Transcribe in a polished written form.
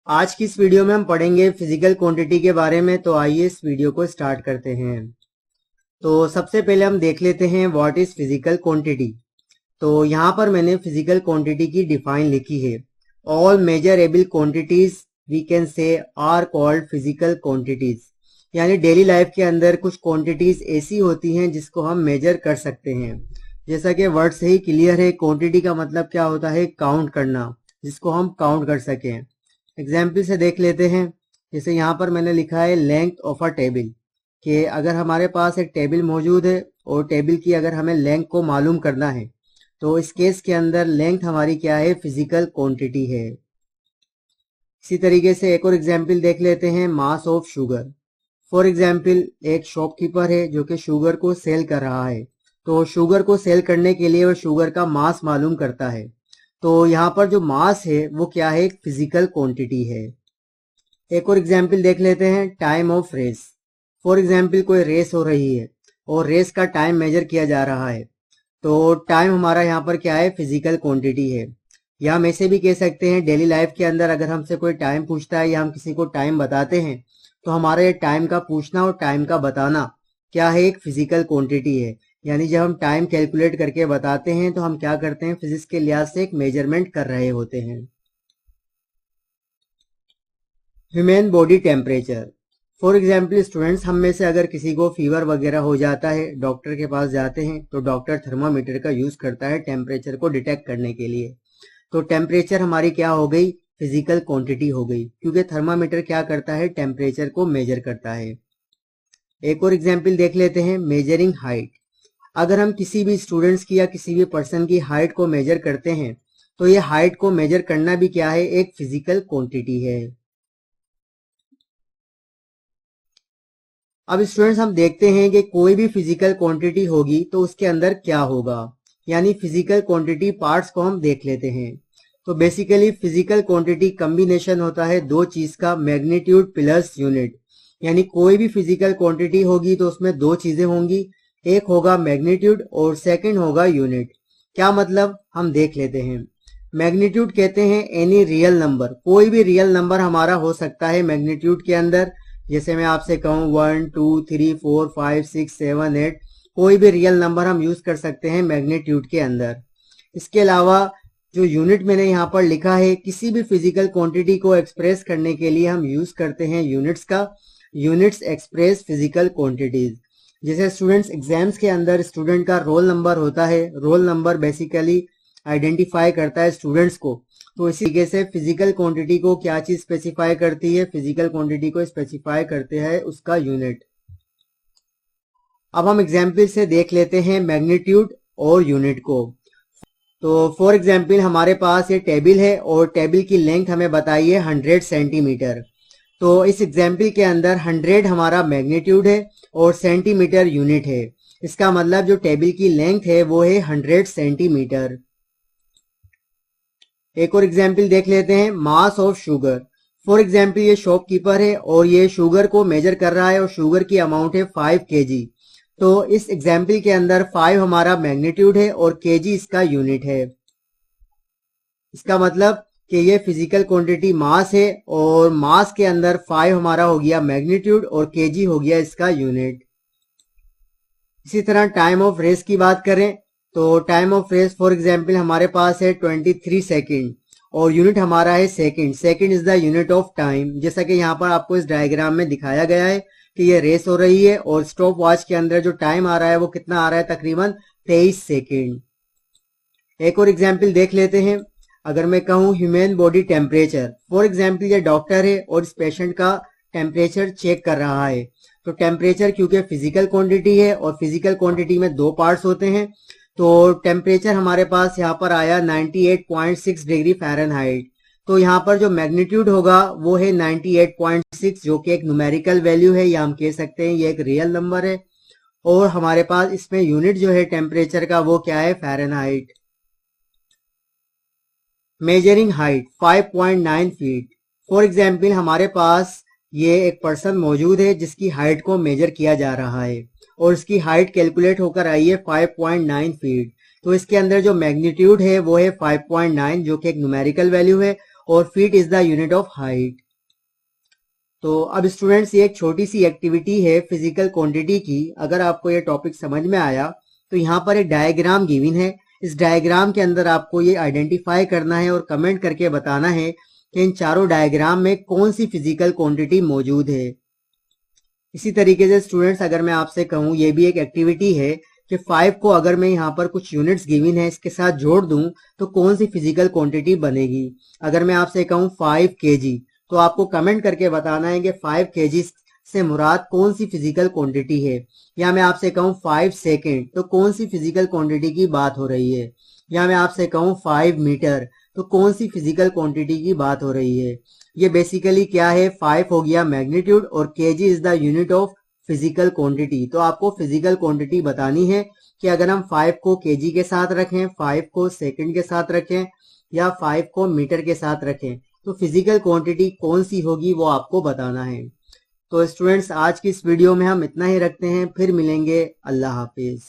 आज की इस वीडियो में हम पढ़ेंगे फिजिकल क्वांटिटी के बारे में। तो आइए इस वीडियो को स्टार्ट करते हैं। तो सबसे पहले हम देख लेते हैं व्हाट इज फिजिकल क्वांटिटी। तो यहाँ पर मैंने फिजिकल क्वांटिटी की डिफाइन लिखी है। All measurable quantities we can say are called physical quantities. यानी डेली लाइफ के अंदर कुछ क्वांटिटीज ऐसी होती हैं जिसको हम मेजर कर सकते हैं। जैसा कि वर्ड से ही क्लियर है, क्वांटिटी का मतलब क्या होता है? काउंट करना, जिसको हम काउंट कर सकें। एग्जाम्पल से देख लेते हैं। जैसे यहाँ पर मैंने लिखा है लेंथ ऑफ अ टेबल, कि अगर हमारे पास एक टेबल मौजूद है और टेबल की अगर हमें लेंथ को मालूम करना है तो इस केस के अंदर लेंथ हमारी क्या है? फिजिकल क्वांटिटी है। इसी तरीके से एक और एग्जाम्पल देख लेते हैं, mass of sugar. For example एक शॉपकीपर है जो कि शुगर को सेल कर रहा है। तो शुगर को सेल करने के लिए वो शुगर का मास मालूम करता है। तो यहाँ पर जो मास है वो क्या है? एक फिजिकल क्वांटिटी है। एक और एग्जाम्पल देख लेते हैं, time of race. For example कोई रेस हो रही है और रेस का टाइम मेजर किया जा रहा है। तो टाइम हमारा यहाँ पर क्या है? फिजिकल क्वांटिटी है। या हम ऐसे भी कह सकते हैं, डेली लाइफ के अंदर अगर हमसे कोई टाइम पूछता है या हम किसी को टाइम बताते हैं तो हमारा ये टाइम का पूछना और टाइम का बताना क्या है? एक फिजिकल क्वांटिटी है। यानी जब हम टाइम कैलकुलेट करके बताते हैं तो हम क्या करते हैं? फिजिक्स के लिहाज से एक मेजरमेंट कर रहे होते हैं। Human body temperature. For example students, हम में से अगर किसी को फीवर वगैरह हो जाता है, डॉक्टर के पास जाते हैं तो डॉक्टर थर्मामीटर का यूज करता है टेम्परेचर को डिटेक्ट करने के लिए। तो टेम्परेचर हमारी क्या हो गई? फिजिकल क्वांटिटी हो गई, क्योंकि थर्मामीटर क्या करता है? टेम्परेचर को मेजर करता है। एक और एग्जाम्पल देख लेते हैं, मेजरिंग हाइट। अगर हम किसी भी स्टूडेंट्स की या किसी भी पर्सन की हाइट को मेजर करते हैं तो ये हाइट को मेजर करना भी क्या है? एक फिजिकल क्वांटिटी है। अब स्टूडेंट्स हम देखते हैं कि कोई भी फिजिकल क्वांटिटी होगी तो उसके अंदर क्या होगा। यानी फिजिकल क्वांटिटी पार्ट्स को हम देख लेते हैं। तो बेसिकली फिजिकल क्वांटिटी कॉम्बिनेशन होता है दो चीज का, मैग्नीट्यूड प्लस यूनिट। यानी कोई भी फिजिकल क्वांटिटी होगी तो उसमें दो चीजें होंगी, एक होगा मैग्नीट्यूड और सेकंड होगा यूनिट। क्या मतलब? हम देख लेते हैं। मैग्नीट्यूड कहते हैं एनी रियल नंबर, कोई भी रियल नंबर हमारा हो सकता है मैग्नीट्यूड के अंदर। जैसे मैं आपसे कहूं 1 2 3 4 5 6 7 8, कोई भी रियल नंबर हम यूज कर सकते हैं मैग्नीट्यूड के अंदर। इसके अलावा जो यूनिट मैंने यहाँ पर लिखा है, किसी भी फिजिकल क्वांटिटी को एक्सप्रेस करने के लिए हम यूज करते हैं यूनिट्स का। Units express physical quantities. जैसे स्टूडेंट्स एग्जाम्स के अंदर स्टूडेंट का रोल नंबर होता है, रोल नंबर बेसिकली आइडेंटिफाई करता है स्टूडेंट्स को। तो इसी तरीके से फिजिकल क्वांटिटी को क्या चीज स्पेसिफाई करती है? फिजिकल क्वांटिटी को स्पेसिफाई करते हैं उसका यूनिट। अब हम एग्जाम्पल से देख लेते हैं मैग्नीट्यूड और यूनिट को। तो फॉर एग्जाम्पल हमारे पास ये टेबल है और टेबल की लेंथ हमें बताइए 100 सेंटीमीटर। तो इस एग्जाम्पल के अंदर 100 हमारा मैग्नीट्यूड है और सेंटीमीटर यूनिट है। इसका मतलब जो टेबल की लेंथ है वो है 100 सेंटीमीटर। एक और एग्जाम्पल देख लेते हैं, mass of sugar. For example ये शॉपकीपर है और ये शुगर को मेजर कर रहा है और शुगर की अमाउंट है 5 kg। तो इस एग्जाम्पल के अंदर 5 हमारा मैग्नीट्यूड है और kg इसका यूनिट है। इसका मतलब कि ये फिजिकल क्वांटिटी मास है और मास के अंदर 5 हमारा हो गया मैग्नीट्यूड और kg हो गया इसका यूनिट। इसी तरह टाइम ऑफ रेस की बात करें तो time of race for example हमारे पास है 23 सेकेंड और यूनिट हमारा है second. Second is the unit of time. जैसा कि यहाँ पर आपको इस डायग्राम में दिखाया गया है कि ये रेस हो रही है और स्टॉप वॉच के अंदर जो टाइम आ रहा है वो कितना आ रहा है? तकरीबन 23 सेकेंड। एक और एग्जाम्पल देख लेते हैं। अगर मैं कहूँ human body temperature, for example ये डॉक्टर है और इस पेशेंट का टेम्परेचर चेक कर रहा है। तो टेम्परेचर क्योंकि फिजिकल क्वांटिटी है और फिजिकल क्वांटिटी में दो पार्ट्स होते हैं, तो टेम्परेचर हमारे पास यहाँ पर आया 98.6 डिग्री फ़ारेनहाइट। तो यहाँ पर जो मैग्नीट्यूड होगा वो है 98.6, जो कि एक न्यूमेरिकल वैल्यू है या हम कह सकते हैं ये एक रियल नंबर है। और हमारे पास इसमें यूनिट जो है टेम्परेचर का वो क्या है? Fahrenheit. Measuring height 5.9 feet. For example हमारे पास ये एक पर्सन मौजूद है जिसकी हाइट को मेजर किया जा रहा है और इसकी हाइट कैलकुलेट होकर आई है 5.9 फीट। तो इसके अंदर जो मैग्नीट्यूड है वो है 5.9, जो कि एक न्यूमेरिकल वैल्यू है और feet is the unit of height. तो अब स्टूडेंट्स ये एक छोटी सी एक्टिविटी है फिजिकल क्वांटिटी की। अगर आपको ये टॉपिक समझ में आया तो यहाँ पर एक डायग्राम गिवन है। इस डायग्राम के अंदर आपको ये आइडेंटिफाई करना है और कमेंट करके बताना है कि इन चारों डायग्राम में कौन सी फिजिकल क्वांटिटी मौजूद है। इसी तरीके से स्टूडेंट्स अगर मैं आपसे कहूँ, ये भी एक एक्टिविटी है कि 5 को अगर मैं यहाँ पर कुछ यूनिट्स गिवन है इसके साथ जोड़ दूं तो कौन सी फिजिकल क्वांटिटी बनेगी। अगर मैं आपसे कहूँ 5 kg, तो आपको कमेंट करके बताना है कि 5 kg से मुराद कौन सी फिजिकल क्वांटिटी है। या मैं आपसे कहूँ 5 सेकेंड, तो कौन सी फिजिकल क्वांटिटी की बात हो रही है। या मैं आपसे कहूँ 5 मीटर, तो कौन सी फिजिकल क्वांटिटी की बात हो रही है। ये बेसिकली क्या है, 5 हो गया मैग्नीट्यूड और kg is the unit of physical quantity. तो आपको फिजिकल क्वांटिटी बतानी है कि अगर हम 5 को kg के साथ रखें, 5 को सेकंड के साथ रखें या 5 को मीटर के साथ रखें, तो फिजिकल क्वांटिटी कौन सी होगी वो आपको बताना है। तो स्टूडेंट्स आज की इस वीडियो में हम इतना ही रखते हैं, फिर मिलेंगे। अल्लाह हाफिज।